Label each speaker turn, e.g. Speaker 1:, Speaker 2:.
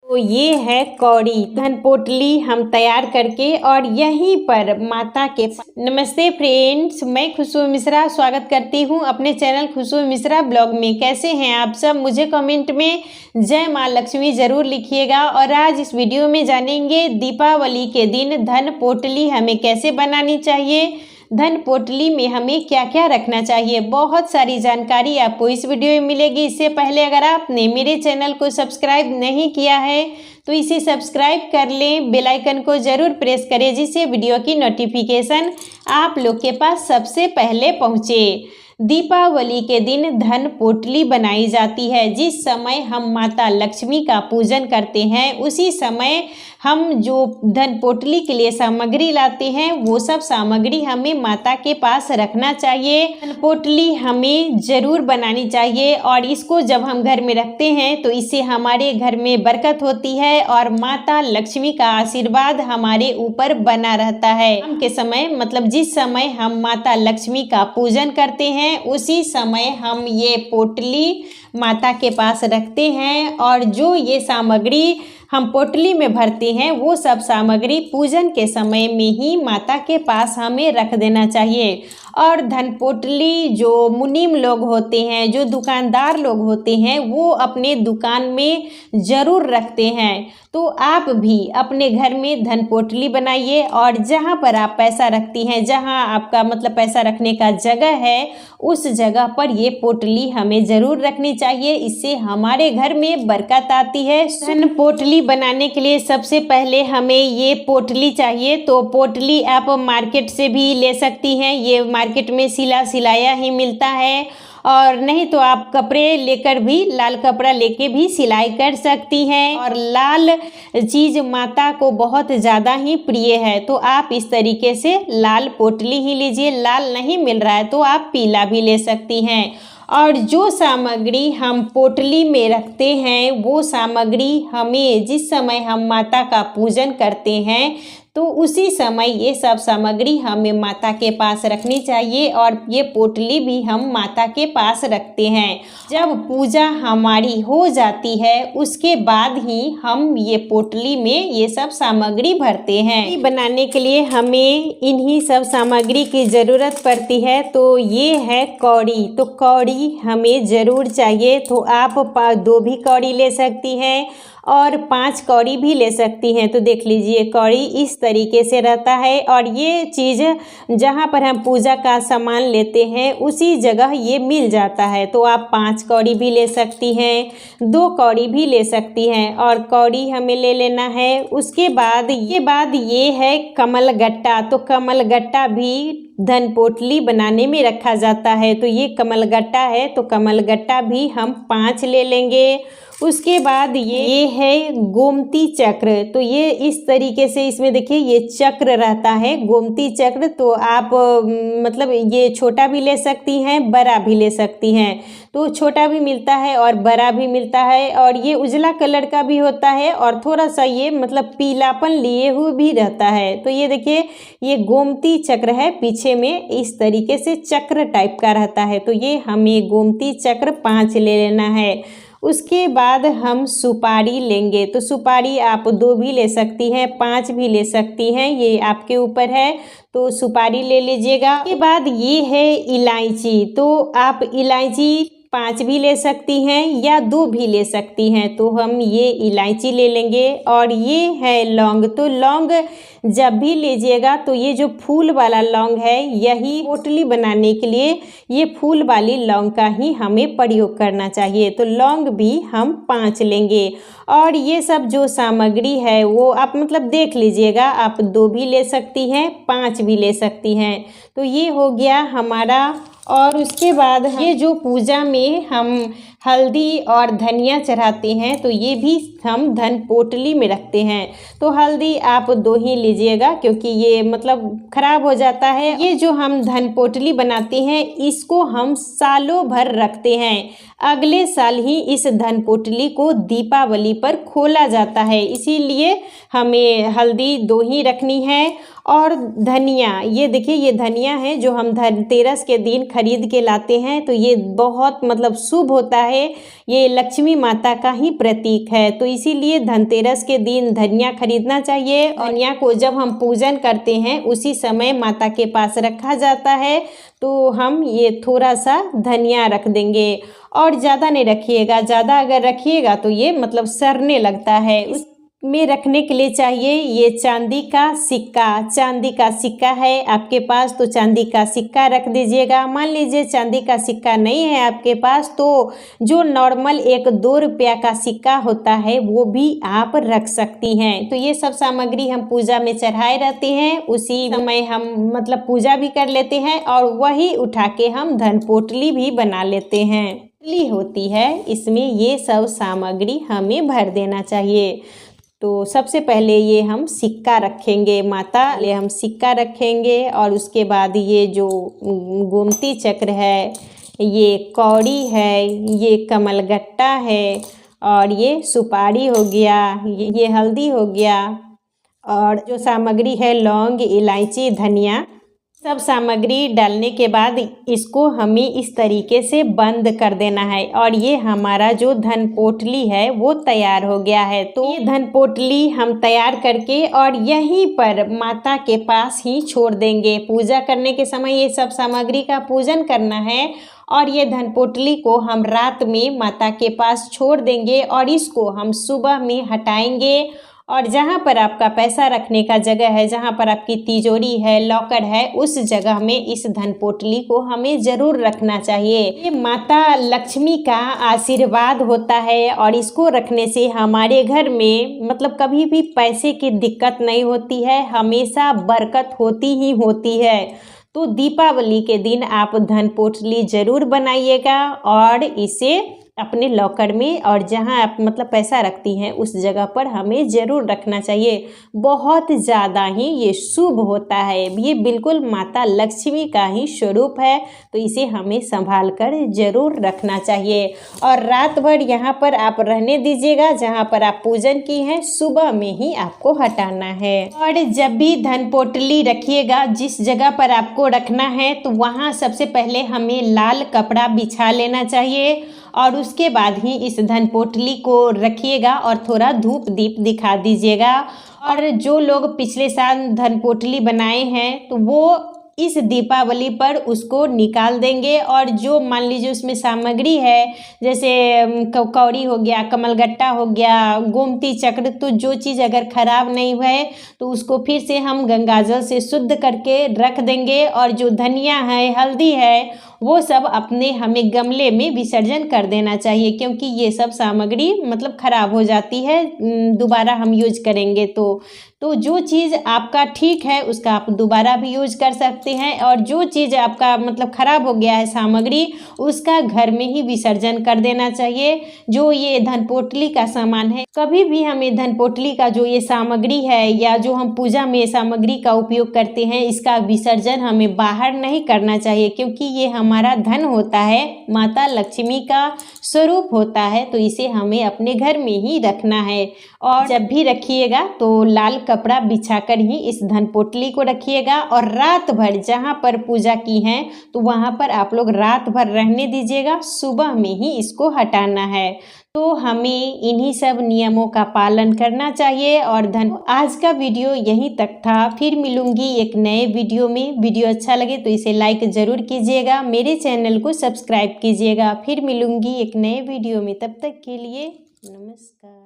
Speaker 1: तो ये है कौड़ी धन पोटली हम तैयार करके और यहीं पर माता के। नमस्ते फ्रेंड्स, मैं खुशबू मिश्रा स्वागत करती हूँ अपने चैनल खुशबू मिश्रा ब्लॉग में। कैसे हैं आप सब? मुझे कमेंट में जय माँ लक्ष्मी ज़रूर लिखिएगा। और आज इस वीडियो में जानेंगे दीपावली के दिन धन पोटली हमें कैसे बनानी चाहिए, धन पोटली में हमें क्या क्या रखना चाहिए। बहुत सारी जानकारी आपको इस वीडियो में मिलेगी। इससे पहले अगर आपने मेरे चैनल को सब्सक्राइब नहीं किया है तो इसे सब्सक्राइब कर लें, बेल आइकन को ज़रूर प्रेस करें जिससे वीडियो की नोटिफिकेशन आप लोग के पास सबसे पहले पहुँचे। दीपावली के दिन धन पोटली बनाई जाती है। जिस समय हम माता लक्ष्मी का पूजन करते हैं उसी समय हम जो धन पोटली के लिए सामग्री लाते हैं वो सब सामग्री हमें माता के पास रखना चाहिए। धन पोटली हमें ज़रूर बनानी चाहिए और इसको जब हम घर में रखते हैं तो इससे हमारे घर में बरकत होती है और माता लक्ष्मी का आशीर्वाद हमारे ऊपर बना रहता है। शाम के समय मतलब जिस समय हम माता लक्ष्मी का पूजन करते हैं उसी समय हम ये पोटली माता के पास रखते हैं और जो ये सामग्री हम पोटली में भरते हैं वो सब सामग्री पूजन के समय में ही माता के पास हमें रख देना चाहिए। और धन पोटली जो मुनीम लोग होते हैं, जो दुकानदार लोग होते हैं, वो अपने दुकान में ज़रूर रखते हैं। तो आप भी अपने घर में धन पोटली बनाइए और जहाँ पर आप पैसा रखती हैं, जहाँ आपका मतलब पैसा रखने का जगह है उस जगह पर ये पोटली हमें ज़रूर रखनी चाहिए। इससे हमारे घर में बरकत आती है। धन पोटली बनाने के लिए सबसे पहले हमें ये पोटली चाहिए। तो पोटली आप मार्केट से भी ले सकती हैं, ये मार्केट में सिलाया ही मिलता है। और नहीं तो आप कपड़े लेकर भी, लाल कपड़ा लेके भी सिलाई कर सकती हैं। और लाल चीज़ माता को बहुत ज़्यादा ही प्रिय है तो आप इस तरीके से लाल पोटली ही लीजिए। लाल नहीं मिल रहा है तो आप पीला भी ले सकती हैं। और जो सामग्री हम पोटली में रखते हैं वो सामग्री हमें जिस समय हम माता का पूजन करते हैं तो उसी समय ये सब सामग्री हमें माता के पास रखनी चाहिए और ये पोटली भी हम माता के पास रखते हैं। जब पूजा हमारी हो जाती है उसके बाद ही हम ये पोटली में ये सब सामग्री भरते हैं। बनाने के लिए हमें इन्हीं सब सामग्री की ज़रूरत पड़ती है। तो ये है कौड़ी, तो कौड़ी हमें ज़रूर चाहिए। तो आप 2 भी कौड़ी ले सकती हैं और 5 कौड़ी भी ले सकती हैं। तो देख लीजिए कौड़ी इस तरीके से रहता है और ये चीज़ जहाँ पर हम पूजा का सामान लेते हैं उसी जगह ये मिल जाता है। तो आप 5 कौड़ी भी ले सकती हैं, 2 कौड़ी भी ले सकती हैं और कौड़ी हमें ले लेना है। उसके बाद ये है कमल गट्टा। तो कमल गट्टा भी धन पोटली बनाने में रखा जाता है। तो ये कमल गट्टा है तो कमल गट्टा भी हम 5 ले लेंगे। उसके बाद ये है गोमती चक्र। तो ये इस तरीके से इसमें देखिए ये चक्र रहता है, गोमती चक्र। तो आप मतलब ये छोटा भी ले सकती हैं, बड़ा भी ले सकती हैं। तो छोटा भी मिलता है और बड़ा भी मिलता है और ये उजला कलर का भी होता है और थोड़ा सा ये मतलब पीलापन लिए हुए भी रहता है। तो ये देखिए ये गोमती चक्र है, पीछे में इस तरीके से चक्र टाइप का रहता है। तो ये हमें गोमती चक्र 5 ले लेना है। उसके बाद हम सुपारी लेंगे। तो सुपारी आप 2 भी ले सकती हैं, 5 भी ले सकती हैं, ये आपके ऊपर है। तो सुपारी ले लीजिएगा। उसके बाद ये है इलायची। तो आप इलायची 5 भी ले सकती हैं या 2 भी ले सकती हैं। तो हम ये इलायची ले लेंगे। और ये है लौंग। तो लौंग जब भी लीजिएगा तो ये जो फूल वाला लौंग है यही पोटली बनाने के लिए ये फूल वाली लौंग का ही हमें प्रयोग करना चाहिए। तो लौंग भी हम 5 लेंगे। और ये सब जो सामग्री है वो आप मतलब देख लीजिएगा, आप 2 भी ले सकती हैं, 5 भी ले सकती हैं। तो ये हो गया हमारा। और उसके बाद ये जो पूजा में हम हल्दी और धनिया चढ़ाते हैं तो ये भी हम धन पोटली में रखते हैं। तो हल्दी आप 2 ही लीजिएगा क्योंकि ये मतलब ख़राब हो जाता है। ये जो हम धन पोटली बनाते हैं इसको हम सालों भर रखते हैं। अगले साल ही इस धन पोटली को दीपावली पर खोला जाता है, इसीलिए हमें हल्दी 2 ही रखनी है। और धनिया, ये देखिए ये धनिया है जो हम धनतेरस के दिन खरीद के लाते हैं। तो ये बहुत मतलब शुभ होता है, ये लक्ष्मी माता का ही प्रतीक है। तो इसीलिए धनतेरस के दिन धनिया खरीदना चाहिए। धनिया को जब हम पूजन करते हैं उसी समय माता के पास रखा जाता है। तो हम ये थोड़ा सा धनिया रख देंगे और ज़्यादा नहीं रखिएगा, ज़्यादा अगर रखिएगा तो ये मतलब सड़ने लगता है। में रखने के लिए चाहिए ये चांदी का सिक्का। चांदी का सिक्का है आपके पास तो चांदी का सिक्का रख दीजिएगा। मान लीजिए चांदी का सिक्का नहीं है आपके पास तो जो नॉर्मल एक 2 रुपया का सिक्का होता है वो भी आप रख सकती हैं। तो ये सब सामग्री हम पूजा में चढ़ाए रहते हैं, उसी समय हम मतलब पूजा भी कर लेते हैं और वही उठा के हम धन पोटली भी बना लेते हैं। पोटली होती है, इसमें ये सब सामग्री हमें भर देना चाहिए। तो सबसे पहले ये हम सिक्का रखेंगे, माता ले हम सिक्का रखेंगे और उसके बाद ये जो गोमती चक्र है, ये कौड़ी है, ये कमलगट्टा है और ये सुपारी हो गया, ये हल्दी हो गया और जो सामग्री है लौंग, इलायची, धनिया, सब सामग्री डालने के बाद इसको हमें इस तरीके से बंद कर देना है और ये हमारा जो धन पोटली है वो तैयार हो गया है। तो ये धन पोटली हम तैयार करके और यहीं पर माता के पास ही छोड़ देंगे। पूजा करने के समय ये सब सामग्री का पूजन करना है और ये धन पोटली को हम रात में माता के पास छोड़ देंगे और इसको हम सुबह में हटाएंगे। और जहाँ पर आपका पैसा रखने का जगह है, जहाँ पर आपकी तिजोरी है, लॉकर है, उस जगह में इस धन पोटली को हमें ज़रूर रखना चाहिए। ये माता लक्ष्मी का आशीर्वाद होता है और इसको रखने से हमारे घर में मतलब कभी भी पैसे की दिक्कत नहीं होती है, हमेशा बरकत होती ही होती है। तो दीपावली के दिन आप धन पोटली ज़रूर बनाइएगा और इसे अपने लॉकर में और जहां आप मतलब पैसा रखती हैं उस जगह पर हमें ज़रूर रखना चाहिए। बहुत ज़्यादा ही ये शुभ होता है, ये बिल्कुल माता लक्ष्मी का ही स्वरूप है। तो इसे हमें संभाल कर ज़रूर रखना चाहिए और रात भर यहाँ पर आप रहने दीजिएगा जहाँ पर आप पूजन की हैं, सुबह में ही आपको हटाना है। और जब भी धन पोटली रखिएगा जिस जगह पर आपको रखना है तो वहाँ सबसे पहले हमें लाल कपड़ा बिछा लेना चाहिए और उसके बाद ही इस धन पोटली को रखिएगा और थोड़ा धूप दीप दिखा दीजिएगा। और जो लोग पिछले साल धन पोटली बनाए हैं तो वो इस दीपावली पर उसको निकाल देंगे और जो मान लीजिए उसमें सामग्री है जैसे कौड़ी हो गया, कमलगट्टा हो गया, गोमती चक्र, तो जो चीज़ अगर खराब नहीं हुए तो उसको फिर से हम गंगाजल से शुद्ध करके रख देंगे। और जो धनिया है, हल्दी है, वो सब अपने हमें गमले में विसर्जन कर देना चाहिए क्योंकि ये सब सामग्री मतलब ख़राब हो जाती है दोबारा हम यूज करेंगे तो जो चीज़ आपका ठीक है उसका आप दोबारा भी यूज कर सकते हैं और जो चीज़ आपका मतलब ख़राब हो गया है सामग्री उसका घर में ही विसर्जन कर देना चाहिए। जो ये धन पोटली का सामान है, कभी भी हमें धन पोटली का जो ये सामग्री है या जो हम पूजा में सामग्री का उपयोग करते हैं इसका विसर्जन हमें बाहर नहीं करना चाहिए क्योंकि ये हमारा धन होता है, माता लक्ष्मी का स्वरूप होता है। तो इसे हमें अपने घर में ही रखना है और जब भी रखिएगा तो लाल कपड़ा बिछाकर ही इस धन पोटली को रखिएगा और रात भर जहाँ पर पूजा की है तो वहाँ पर आप लोग रात भर रहने दीजिएगा, सुबह में ही इसको हटाना है। तो हमें इन्हीं सब नियमों का पालन करना चाहिए। और आज का वीडियो यहीं तक था, फिर मिलूंगी एक नए वीडियो में। वीडियो अच्छा लगे तो इसे लाइक ज़रूर कीजिएगा, मेरे चैनल को सब्सक्राइब कीजिएगा। फिर मिलूंगी एक नए वीडियो में, तब तक के लिए नमस्कार।